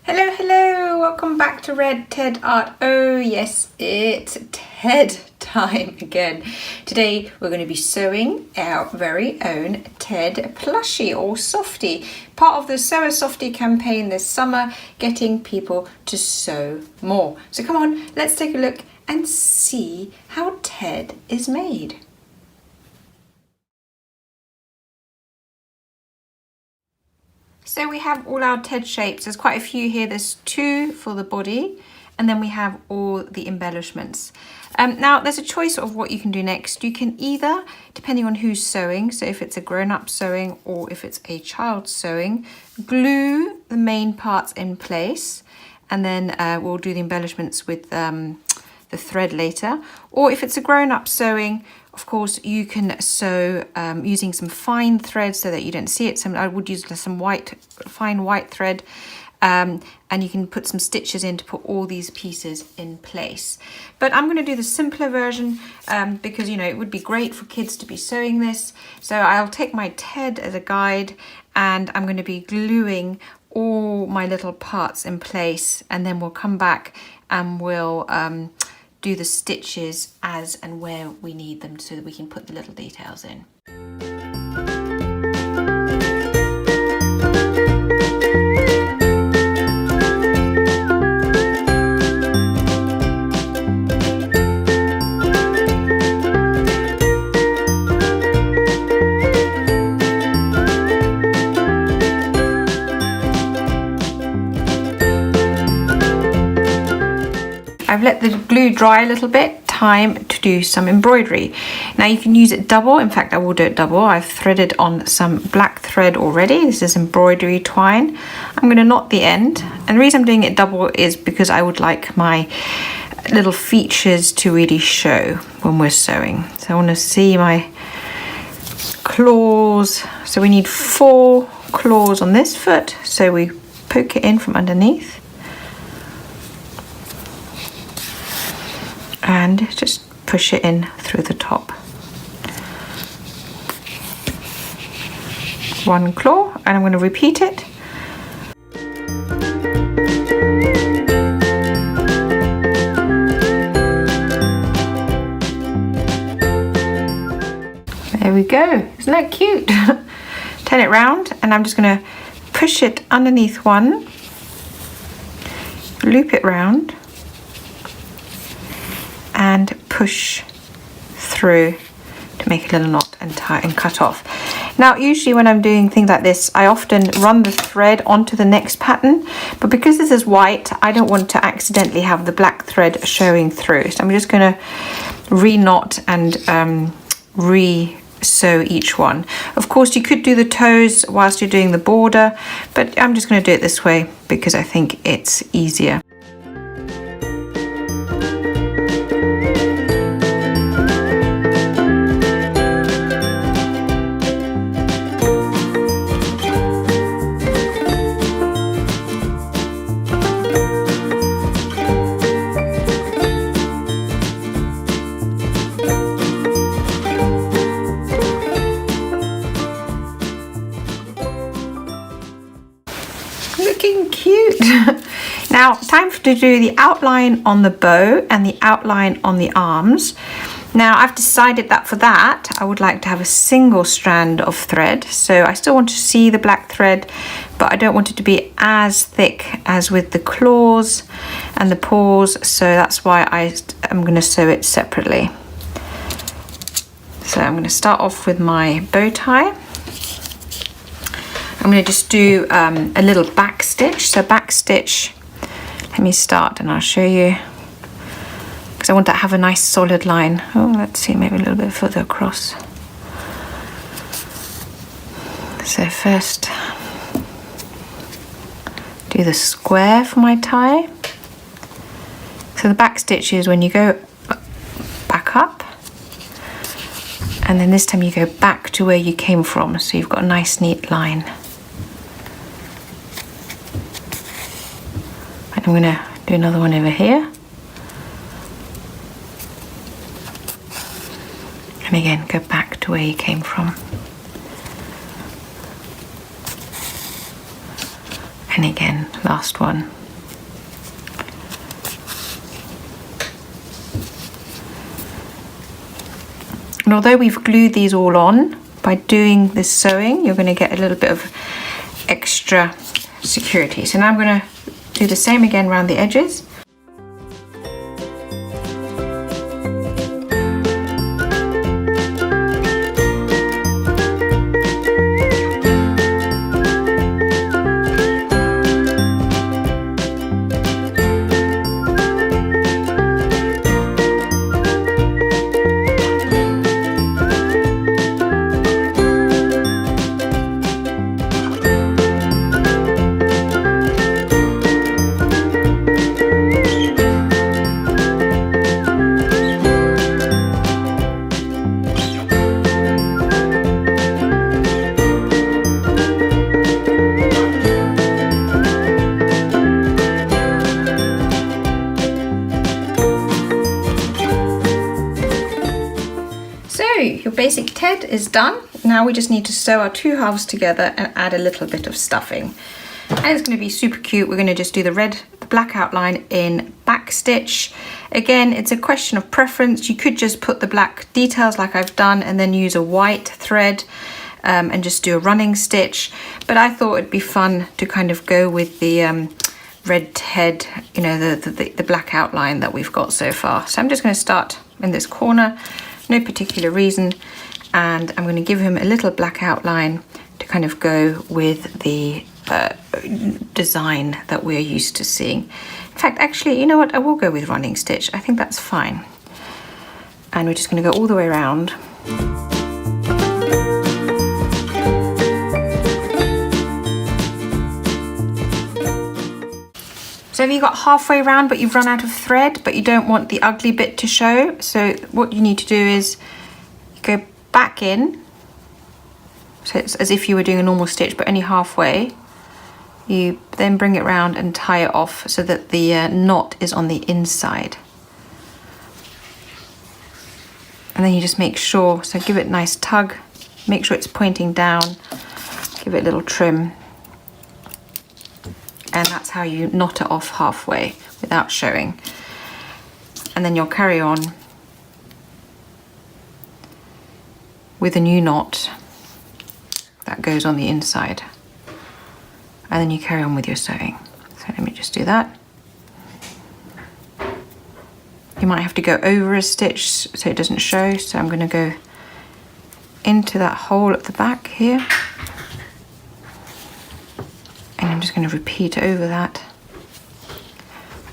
Hello, hello, welcome back to Red Ted Art. Oh yes, it's Ted time again. Today we're going to be sewing our very own Ted plushie or softie, part of the Sew a Softie campaign this summer, getting people to sew more. So come on, let's take a look and see how Ted is made. So we have all our Ted shapes. There's quite a few here. There's 2 for the body, and then we have all the embellishments. Now there's a choice of what you can do next. You can either, depending on who's sewing, so if it's a grown-up sewing or if it's a child sewing, glue the main parts in place, and then we'll do the embellishments with the thread later. Or if it's a grown-up sewing, of course, you can sew using some fine thread so that you don't see it. I would use some fine white thread, and you can put some stitches in to put all these pieces in place. But I'm going to do the simpler version because, you know, it would be great for kids to be sewing this. So I'll take my Ted as a guide, and I'm going to be gluing all my little parts in place, and then we'll come back and we'll do the stitches as and where we need them so that we can put the little details in. I've let the glue dry a little bit, time to do some embroidery. Now you can use it double, in fact I will do it double. I've threaded on some black thread already. This is embroidery twine. I'm going to knot the end, and the reason I'm doing it double is because I would like my little features to really show when we're sewing. So I want to see my claws. So we need 4 claws on this foot, so we poke it in from underneath. And just push it in through the top. 1 claw, and I'm going to repeat it. There we go. Isn't that cute? Turn it round, and I'm just going to push it underneath one, loop it round, and push through to make a little knot and tie and cut off. Now usually when I'm doing things like this, I often run the thread onto the next pattern, but because this is white, I don't want to accidentally have the black thread showing through. So I'm just going to re-knot and re-sew each one. Of course you could do the toes whilst you're doing the border, but I'm just going to do it this way because I think it's easier. Looking cute. Now time to do the outline on the bow and the outline on the arms. Now I've decided that for that I would like to have a single strand of thread, so I still want to see the black thread, but I don't want it to be as thick as with the claws and the paws, so that's why I'm going to sew it separately. So I'm going to start off with my bow tie. I'm going to just do a little back stitch. So back stitch, let me start and I'll show you, because I want to have a nice solid line. Oh, let's see, maybe a little bit further across. So first do the square for my tie. So the back stitch is when you go back up, and then this time you go back to where you came from, so you've got a nice neat line. And I'm going to do another one over here, and again go back to where you came from. And again, last one. And although we've glued these all on, by doing this sewing, you're going to get a little bit of extra security. So now I'm going to do the same again around the edges. Your basic Ted is done. Now we just need to sew our two halves together and add a little bit of stuffing. And it's going to be super cute. We're going to just do the black outline in back stitch. Again, it's a question of preference. You could just put the black details like I've done and then use a white thread and just do a running stitch. But I thought it'd be fun to kind of go with the Red Ted, you know, the black outline that we've got so far. So I'm just going to start in this corner. No particular reason, and I'm going to give him a little black outline to kind of go with the design that we're used to seeing. In fact, actually, you know what, I will go with running stitch. I think that's fine. And we're just going to go all the way around. So have you got halfway around but you've run out of thread, but you don't want the ugly bit to show? So what you need to do is go back in. So it's as if you were doing a normal stitch, but only halfway. You then bring it round and tie it off so that the knot is on the inside. And then you just make sure, so give it a nice tug, make sure it's pointing down, give it a little trim. And that's how you knot it off halfway without showing. And then you'll carry on with a new knot that goes on the inside. And then you carry on with your sewing. So let me just do that. You might have to go over a stitch so it doesn't show. So I'm going to go into that hole at the back here. And I'm just going to repeat over that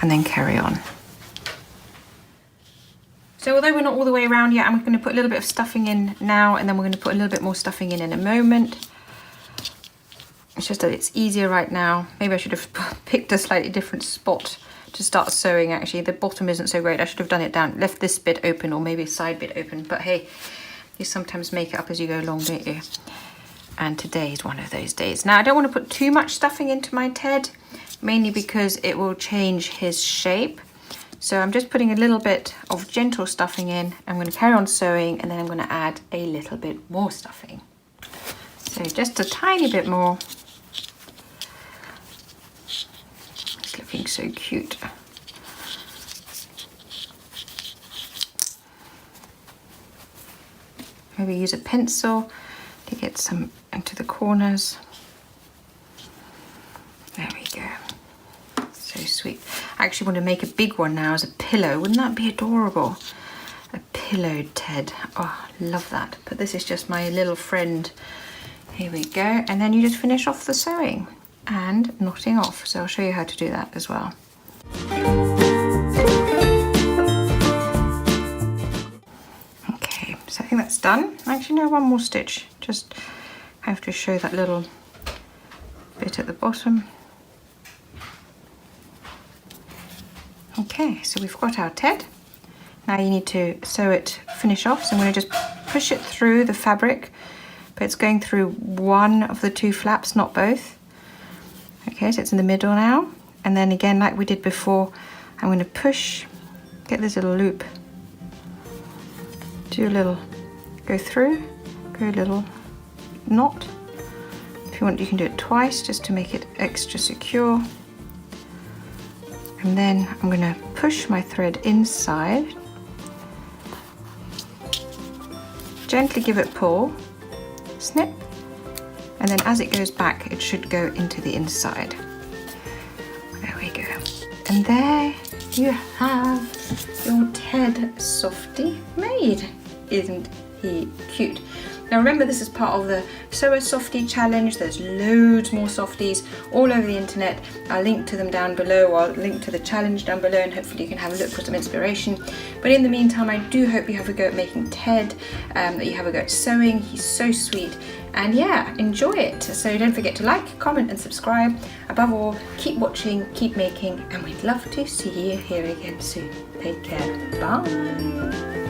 and then carry on. So although we're not all the way around yet, I'm going to put a little bit of stuffing in now, and then we're going to put a little bit more stuffing in a moment. It's just that it's easier right now. Maybe I should have picked a slightly different spot to start sewing actually. The bottom isn't so great. I should have done it down, left this bit open or maybe a side bit open. But hey, you sometimes make it up as you go along, don't you? And today is one of those days. Now I don't want to put too much stuffing into my Ted, mainly because it will change his shape. So I'm just putting a little bit of gentle stuffing in. I'm going to carry on sewing and then I'm going to add a little bit more stuffing. So just a tiny bit more. It's looking so cute. Maybe use a pencil to get some into the corners. There we go. So sweet. I actually want to make a big one now as a pillow. Wouldn't that be adorable? A pillowed Ted. Oh, love that. But this is just my little friend. Here we go. And then you just finish off the sewing and knotting off. So I'll show you how to do that as well. Okay, so I think that's done. Actually, no, one more stitch. Just have to show that little bit at the bottom. Okay, so we've got our Ted. Now you need to sew it, finish off. So I'm going to just push it through the fabric, but it's going through one of the two flaps, not both. Okay, so it's in the middle now. And then again, like we did before, I'm going to push, get this little loop, do a little, go through, go a little knot, If you want, you can do it twice just to make it extra secure. And then I'm going to push my thread inside. Gently give it a pull, snip, and then as it goes back, it should go into the inside. There we go. And there you have your Ted Softie made. Isn't he cute? Now remember, this is part of the Sew a Softie challenge. There's loads more softies all over the internet. I'll link to them down below, or I'll link to the challenge down below, and hopefully you can have a look for some inspiration. But in the meantime, I do hope you have a go at making Ted, that you have a go at sewing. He's so sweet, and yeah, enjoy it. So don't forget to like, comment and subscribe. Above all, keep watching, keep making, and we'd love to see you here again soon. Take care. Bye.